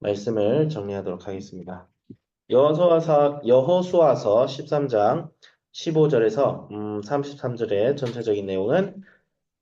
말씀을 정리하도록 하겠습니다. 여호수아서 13장 15절에서 33절의 전체적인 내용은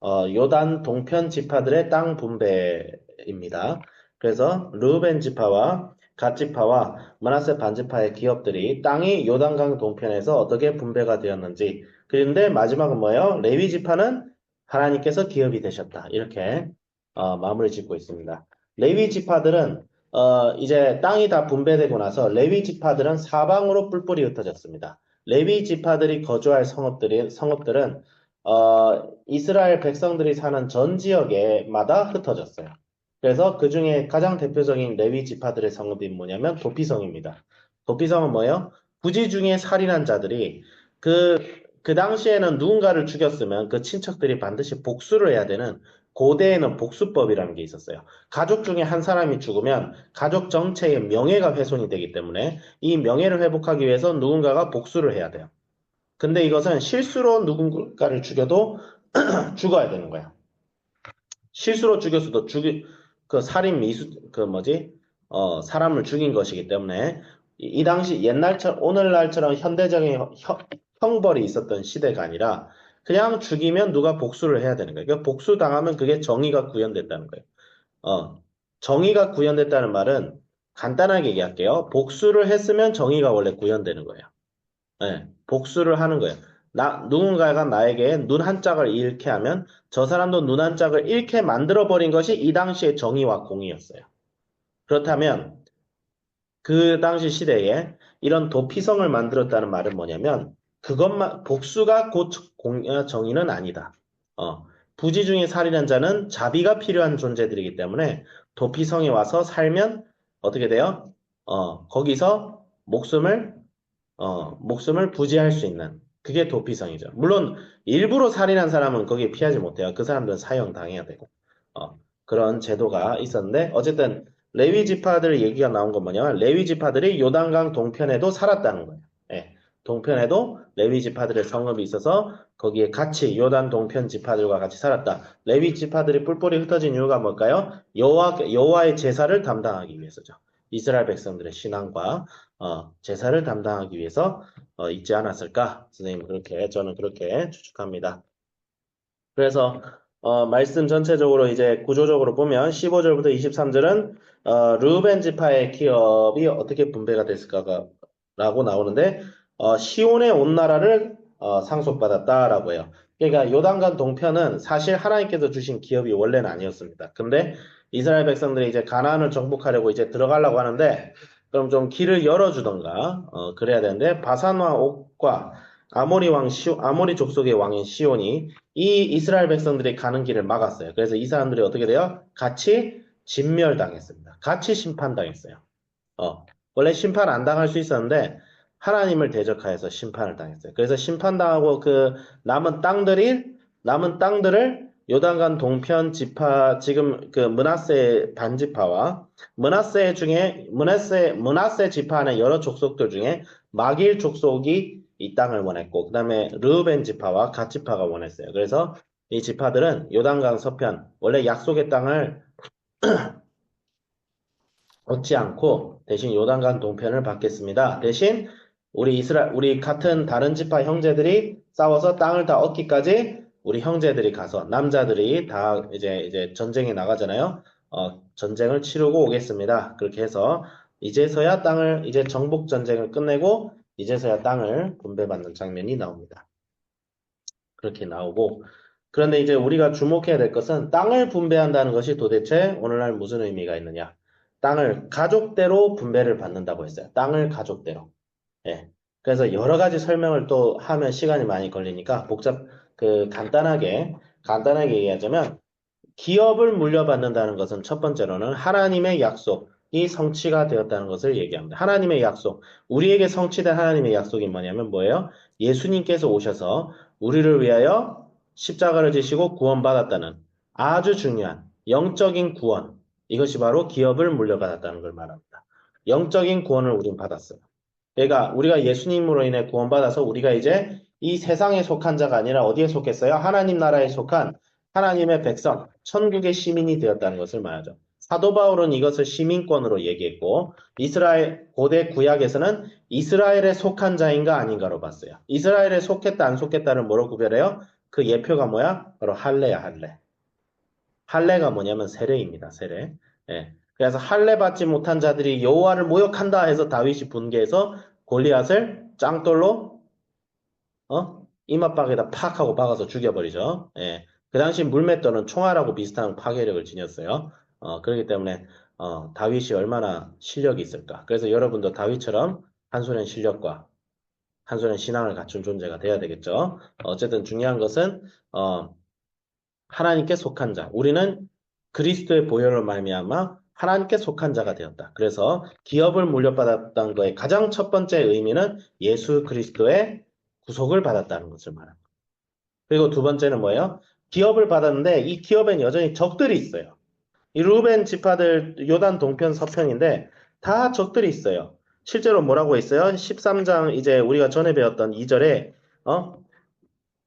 요단 동편 지파들의 땅 분배입니다. 그래서 르우벤 지파와 갓 지파와 므낫세 반 지파의 기업들이 땅이 요단강 동편에서 어떻게 분배가 되었는지. 그런데 마지막은 뭐예요? 레위 지파는 하나님께서 기업이 되셨다. 이렇게 마무리 짓고 있습니다. 레위 지파들은 이제 땅이 다 분배되고 나서 레위 지파들은 사방으로 뿔뿔이 흩어졌습니다. 레위 지파들이 거주할 성읍들은 이스라엘 백성들이 사는 전 지역에마다 흩어졌어요. 그래서 그 중에 가장 대표적인 레위 지파들의 성읍이 뭐냐면 도피성입니다. 도피성은 뭐예요? 부지 중에 살인한 자들이 그 당시에는 누군가를 죽였으면 그 친척들이 반드시 복수를 해야 되는 고대에는 복수법이라는 게 있었어요. 가족 중에 한 사람이 죽으면 가족 전체의 명예가 훼손이 되기 때문에 이 명예를 회복하기 위해서 누군가가 복수를 해야 돼요. 근데 이것은 실수로 누군가를 죽여도 죽어야 되는 거야. 실수로 죽였어도 그 살인 미수, 사람을 죽인 것이기 때문에 이 당시 오늘날처럼 현대적인 형벌이 있었던 시대가 아니라 그냥 죽이면 누가 복수를 해야 되는 거예요. 그러니까 복수 당하면 그게 정의가 구현됐다는 거예요. 정의가 구현됐다는 말은 간단하게 얘기할게요. 복수를 했으면 정의가 원래 구현되는 거예요. 네, 복수를 하는 거예요. 누군가가 나에게 눈 한 짝을 잃게 하면 저 사람도 눈 한 짝을 잃게 만들어버린 것이 이 당시의 정의와 공의였어요. 그렇다면 그 당시 시대에 이런 도피성을 만들었다는 말은 뭐냐면 복수가 곧 정의는 아니다. 부지 중에 살인한 자는 자비가 필요한 존재들이기 때문에 도피성에 와서 살면 어떻게 돼요? 거기서 목숨을 부지할 수 있는 그게 도피성이죠. 물론 일부러 살인한 사람은 거기에 피하지 못해요. 그 사람들은 사형당해야 되고 그런 제도가 있었는데 어쨌든 레위 지파들 얘기가 나온 건 뭐냐면 레위 지파들이 요단강 동편에도 살았다는 거예요. 예, 동편에도 레위 지파들의 성읍이 있어서 거기에 같이 요단 동편 지파들과 같이 살았다. 레위 지파들이 뿔뿔이 흩어진 이유가 뭘까요? 여호와의 제사를 담당하기 위해서죠. 이스라엘 백성들의 신앙과 제사를 담당하기 위해서 있지 않았을까? 저는 그렇게 추측합니다. 그래서 말씀 전체적으로 이제 구조적으로 보면 15절부터 23절은 르우벤 지파의 기업이 어떻게 분배가 됐을까라고 나오는데 시온의 온 나라를 상속받았다라고 해요. 그러니까 요단강 동편은 사실 하나님께서 주신 기업이 원래는 아니었습니다. 근데 이스라엘 백성들이 이제 가나안을 정복하려고 이제 들어가려고 하는데 그럼 좀 길을 열어주던가 그래야 되는데 바산 왕 옥과 아모리 족속의 왕인 시온이 이 이스라엘 백성들이 가는 길을 막았어요. 그래서 이 사람들이 어떻게 돼요? 같이 진멸당했습니다. 같이 심판당했어요. 원래 심판 안 당할 수 있었는데 하나님을 대적하여서 심판을 당했어요. 그래서 심판당하고 그 남은 땅들을 요단강 동편 지파 지금 그 므낫세 반지파와 므낫세 지파 안에 여러 족속들 중에 마길 족속이 이 땅을 원했고 그다음에 르우벤 지파와 갓 지파가 원했어요. 그래서 이 지파들은 요단강 서편 원래 약속의 땅을 얻지 않고 대신 요단강 동편을 받겠습니다. 대신 우리 같은 다른 지파 형제들이 싸워서 땅을 다 얻기까지 우리 형제들이 가서 남자들이 다 이제 전쟁에 나가잖아요. 전쟁을 치르고 오겠습니다. 그렇게 해서 이제 정복 전쟁을 끝내고 이제서야 땅을 분배받는 장면이 나옵니다. 그렇게 나오고 그런데 이제 우리가 주목해야 될 것은 땅을 분배한다는 것이 도대체 오늘날 무슨 의미가 있느냐? 땅을 가족대로 분배를 받는다고 했어요. 땅을 가족대로. 예. 그래서 여러 가지 설명을 또 하면 시간이 많이 걸리니까 간단하게 얘기하자면 기업을 물려받는다는 것은 첫 번째로는 하나님의 약속이 성취가 되었다는 것을 얘기합니다. 하나님의 약속. 우리에게 성취된 하나님의 약속이 뭐냐면 뭐예요? 예수님께서 오셔서 우리를 위하여 십자가를 지시고 구원받았다는 아주 중요한 영적인 구원. 이것이 바로 기업을 물려받았다는 걸 말합니다. 영적인 구원을 우린 받았어요. 그러니까 우리가 예수님으로 인해 구원받아서 우리가 이제 이 세상에 속한 자가 아니라 어디에 속했어요? 하나님 나라에 속한 하나님의 백성, 천국의 시민이 되었다는 것을 말하죠. 사도 바울은 이것을 시민권으로 얘기했고 이스라엘 고대 구약에서는 이스라엘에 속한 자인가 아닌가로 봤어요. 이스라엘에 속했다 안 속했다를 뭐로 구별해요? 그 예표가 뭐야? 바로 할례야 할례. 할례가 뭐냐면 세례입니다. 세례. 예. 그래서 할례 받지 못한 자들이 여호와를 모욕한다 해서 다윗이 분개해서 골리앗을 짱돌로 이마박에다 팍 하고 박아서 죽여버리죠. 예. 그 당시 물맷돌은 총알하고 비슷한 파괴력을 지녔어요. 그렇기 때문에 다윗이 얼마나 실력이 있을까. 그래서 여러분도 다윗처럼 한손의 실력과 한손의 신앙을 갖춘 존재가 돼야 되겠죠. 어쨌든 중요한 것은 하나님께 속한 자. 우리는 그리스도의 보혈로 말미암아 하나님께 속한 자가 되었다. 그래서 기업을 물려받았다는 거의 가장 첫 번째 의미는 예수 그리스도의 구속을 받았다는 것을 말합니다. 그리고 두 번째는 뭐예요? 기업을 받았는데 이 기업엔 여전히 적들이 있어요. 이 루벤 지파들 요단 동편 서편인데 다 적들이 있어요. 실제로 뭐라고 있어요? 13장 이제 우리가 전에 배웠던 2절에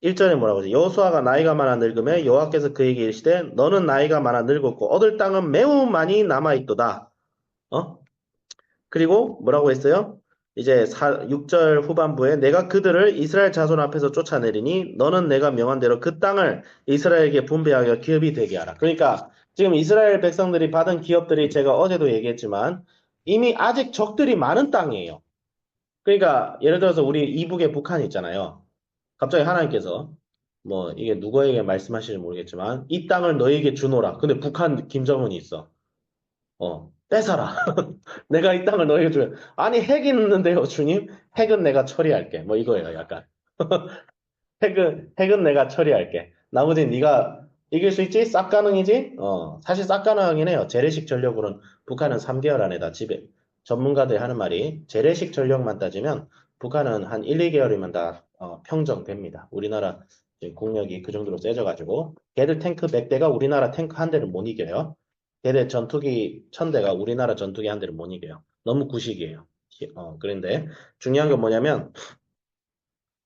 1절에 뭐라고 하지? 여호수아가 나이가 많아 늙으며 여호와께서 그에게 이르시되 너는 나이가 많아 늙었고 얻을 땅은 매우 많이 남아 있도다. 그리고 뭐라고 했어요? 이제 6절 후반부에 내가 그들을 이스라엘 자손 앞에서 쫓아내리니 너는 내가 명한 대로 그 땅을 이스라엘에게 분배하여 기업이 되게 하라. 그러니까 지금 이스라엘 백성들이 받은 기업들이 제가 어제도 얘기했지만 이미 아직 적들이 많은 땅이에요. 그러니까 예를 들어서 우리 이북에 북한이 있잖아요. 갑자기 하나님께서 뭐 이게 누구에게 말씀하실지 모르겠지만 이 땅을 너에게 주노라. 근데 북한 김정은이 있어. 뺏어라. 내가 이 땅을 너에게 줄. 아니 핵이 있는데요, 주님. 핵은 내가 처리할게. 뭐 이거예요, 약간. 핵은 내가 처리할게. 나머지 네가 이길 수 있지? 싹 가능이지? 사실 싹 가능하긴 해요. 재래식 전력으로는 북한은 3개월 안에다 지배. 전문가들이 하는 말이 재래식 전력만 따지면 북한은 한 1, 2개월이면 다 평정됩니다. 우리나라 지금 국력이 그 정도로 세져가지고 걔들 탱크 100대가 우리나라 탱크 한 대를 못 이겨요. 걔들 전투기 1000대가 우리나라 전투기 한 대를 못 이겨요. 너무 구식이에요. 그런데 중요한 건 뭐냐면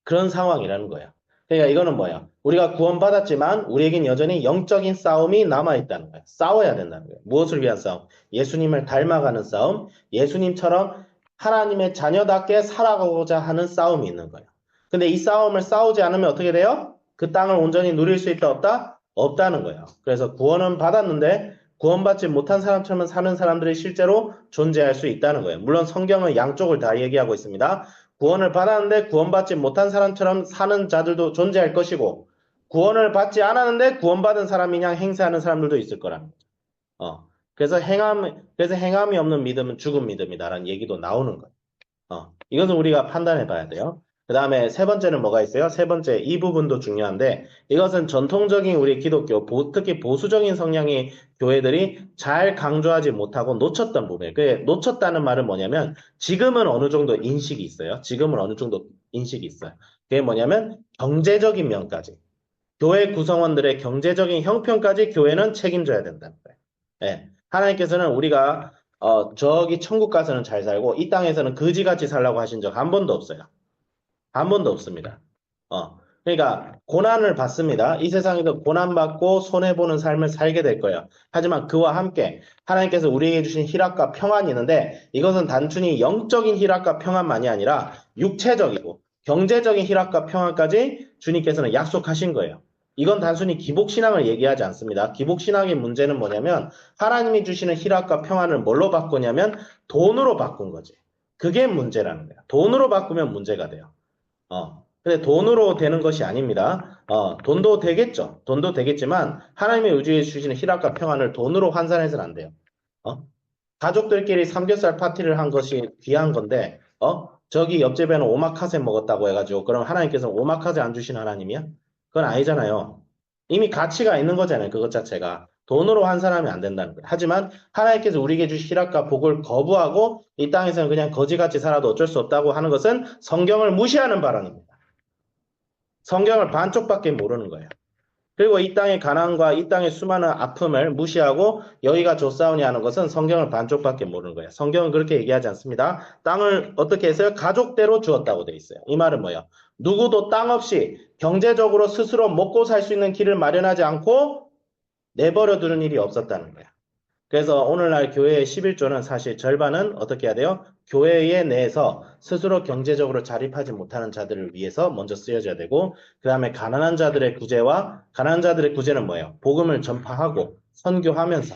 그런 상황이라는 거예요. 그러니까 이거는 뭐야? 우리가 구원받았지만 우리에겐 여전히 영적인 싸움이 남아있다는 거예요. 싸워야 된다는 거예요. 무엇을 위한 싸움? 예수님을 닮아가는 싸움, 예수님처럼 하나님의 자녀답게 살아가고자 하는 싸움이 있는 거예요. 근데 이 싸움을 싸우지 않으면 어떻게 돼요? 그 땅을 온전히 누릴 수 있다 없다? 없다는 거예요. 그래서 구원은 받았는데 구원받지 못한 사람처럼 사는 사람들이 실제로 존재할 수 있다는 거예요. 물론 성경은 양쪽을 다 얘기하고 있습니다. 구원을 받았는데 구원받지 못한 사람처럼 사는 자들도 존재할 것이고 구원을 받지 않았는데 구원받은 사람이 그냥 행세하는 사람들도 있을 거라는 거죠. 그래서 행함이 없는 믿음은 죽은 믿음이다라는 얘기도 나오는 거예요. 이것은 우리가 판단해 봐야 돼요. 그 다음에 세 번째는 뭐가 있어요? 세 번째, 이 부분도 중요한데, 이것은 전통적인 우리 기독교, 특히 보수적인 성향의 교회들이 잘 강조하지 못하고 놓쳤던 부분이에요. 그 놓쳤다는 말은 뭐냐면, 지금은 어느 정도 인식이 있어요. 지금은 어느 정도 인식이 있어요. 그게 뭐냐면, 경제적인 면까지. 교회 구성원들의 경제적인 형편까지 교회는 책임져야 된다는 거예요. 예. 하나님께서는 우리가 저기 천국 가서는 잘 살고 이 땅에서는 거지같이 살라고 하신 적 한 번도 없어요. 한 번도 없습니다. 그러니까 고난을 받습니다. 이 세상에도 고난받고 손해보는 삶을 살게 될 거예요. 하지만 그와 함께 하나님께서 우리에게 주신 희락과 평안이 있는데 이것은 단순히 영적인 희락과 평안만이 아니라 육체적이고 경제적인 희락과 평안까지 주님께서는 약속하신 거예요. 이건 단순히 기복신앙을 얘기하지 않습니다. 기복신앙의 문제는 뭐냐면 하나님이 주시는 희락과 평안을 뭘로 바꾸냐면 돈으로 바꾼 거지. 그게 문제라는 거야. 돈으로 바꾸면 문제가 돼요. 근데 돈으로 되는 것이 아닙니다. 돈도 되겠죠. 돈도 되겠지만 하나님의 의지해 주시는 희락과 평안을 돈으로 환산해서는 안 돼요. 가족들끼리 삼겹살 파티를 한 것이 귀한 건데, 저기 옆집에는 오마카세 먹었다고 해가지고, 그럼 하나님께서 오마카세 안 주신 하나님이야? 그건 아니잖아요. 이미 가치가 있는 거잖아요. 그것 자체가. 돈으로 환산하면 안 된다는 거예요. 하지만 하나님께서 우리에게 주신 희락과 복을 거부하고 이 땅에서는 그냥 거지같이 살아도 어쩔 수 없다고 하는 것은 성경을 무시하는 발언입니다. 성경을 반쪽밖에 모르는 거예요. 그리고 이 땅의 가난과 이 땅의 수많은 아픔을 무시하고 여기가 좋사오니 하는 것은 성경을 반쪽밖에 모르는 거예요. 성경은 그렇게 얘기하지 않습니다. 땅을 어떻게 했어요? 가족대로 주었다고 돼 있어요. 이 말은 뭐예요? 누구도 땅 없이 경제적으로 스스로 먹고 살 수 있는 길을 마련하지 않고 내버려 두는 일이 없었다는 거야. 그래서 오늘날 교회의 11조는 사실 절반은 어떻게 해야 돼요? 교회의 내에서 스스로 경제적으로 자립하지 못하는 자들을 위해서 먼저 쓰여져야 되고, 그 다음에 가난한 자들의 구제와, 가난한 자들의 구제는 뭐예요? 복음을 전파하고 선교하면서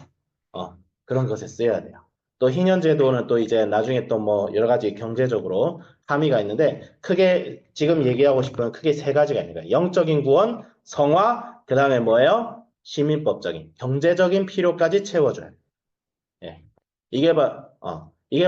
그런 것에 쓰여야 돼요. 또 희년제도는 또 이제 나중에 또 뭐 여러 가지 경제적으로 함의가 있는데, 크게 지금 얘기하고 싶은 크게 세 가지가 있는 거예요. 영적인 구원, 성화, 그 다음에 뭐예요? 시민법적인, 경제적인 필요까지 채워줘야 돼요. 예. 이게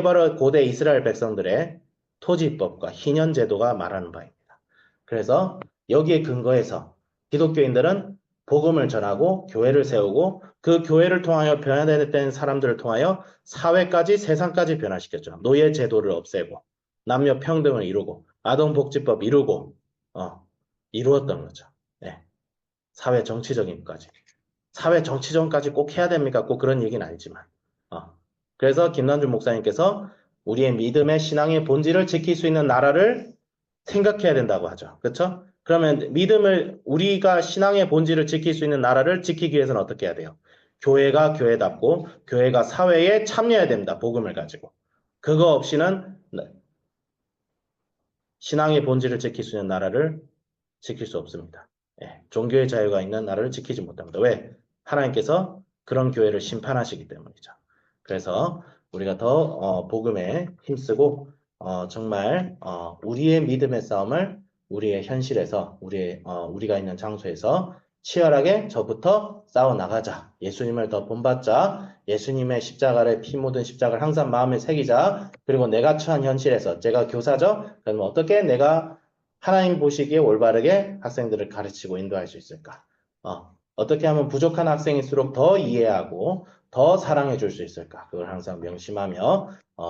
바로 고대 이스라엘 백성들의 토지법과 희년제도가 말하는 바입니다. 그래서 여기에 근거해서 기독교인들은 복음을 전하고 교회를 세우고 그 교회를 통하여 변화된 사람들을 통하여 사회까지 세상까지 변화시켰죠. 노예 제도를 없애고 남녀 평등을 이루고 아동복지법 이루고 이루었던 거죠. 네. 사회 정치적인까지. 사회 정치전까지 꼭 해야 됩니까? 꼭 그런 얘기는 아니지만. 그래서 김남준 목사님께서 우리의 믿음의 신앙의 본질을 지킬 수 있는 나라를 생각해야 된다고 하죠. 그렇죠? 그러면 우리가 신앙의 본질을 지킬 수 있는 나라를 지키기 위해서는 어떻게 해야 돼요? 교회가 교회답고 교회가 사회에 참여해야 됩니다. 복음을 가지고. 그거 없이는 신앙의 본질을 지킬 수 있는 나라를 지킬 수 없습니다. 예, 종교의 자유가 있는 나라를 지키지 못합니다. 왜? 하나님께서 그런 교회를 심판하시기 때문이죠. 그래서 우리가 더 복음에 힘쓰고 정말 우리의 믿음의 싸움을 우리의 현실에서 우리가 있는 장소에서 치열하게 저부터 싸워 나가자. 예수님을 더 본받자. 예수님의 십자가를 피 묻은 십자가를 항상 마음에 새기자. 그리고 내가 처한 현실에서 제가 교사죠. 그러면 어떻게 내가 하나님 보시기에 올바르게 학생들을 가르치고 인도할 수 있을까? 어떻게 하면 부족한 학생일수록 더 이해하고 더 사랑해 줄 수 있을까? 그걸 항상 명심하며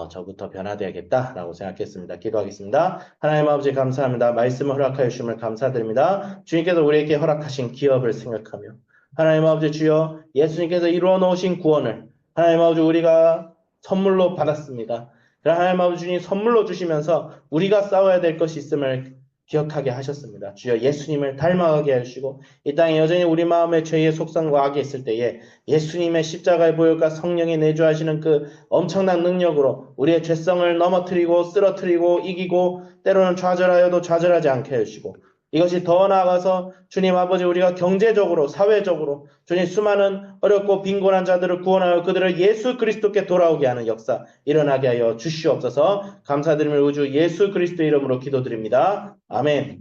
저부터 변화되야겠다라고 생각했습니다. 기도하겠습니다. 하나님 아버지 감사합니다. 말씀을 허락하여 주심을 감사드립니다. 주님께서 우리에게 허락하신 기업을 생각하며 하나님 아버지 주여 예수님께서 이루어 놓으신 구원을 하나님 아버지 우리가 선물로 받았습니다. 하나님 아버지 주님 선물로 주시면서 우리가 싸워야 될 것이 있음을 기억하게 하셨습니다. 주여 예수님을 닮아가게 해주시고 이 땅에 여전히 우리 마음에 죄의 속성과 악이 있을 때에 예수님의 십자가의 보혈과 성령이 내주하시는 그 엄청난 능력으로 우리의 죄성을 넘어뜨리고 쓰러뜨리고 이기고 때로는 좌절하여도 좌절하지 않게 해주시고 이것이 더 나아가서 주님 아버지 우리가 경제적으로 사회적으로 주님 수많은 어렵고 빈곤한 자들을 구원하여 그들을 예수 그리스도께 돌아오게 하는 역사 일어나게 하여 주시옵소서. 감사드리며 우주 예수 그리스도 이름으로 기도드립니다. 아멘.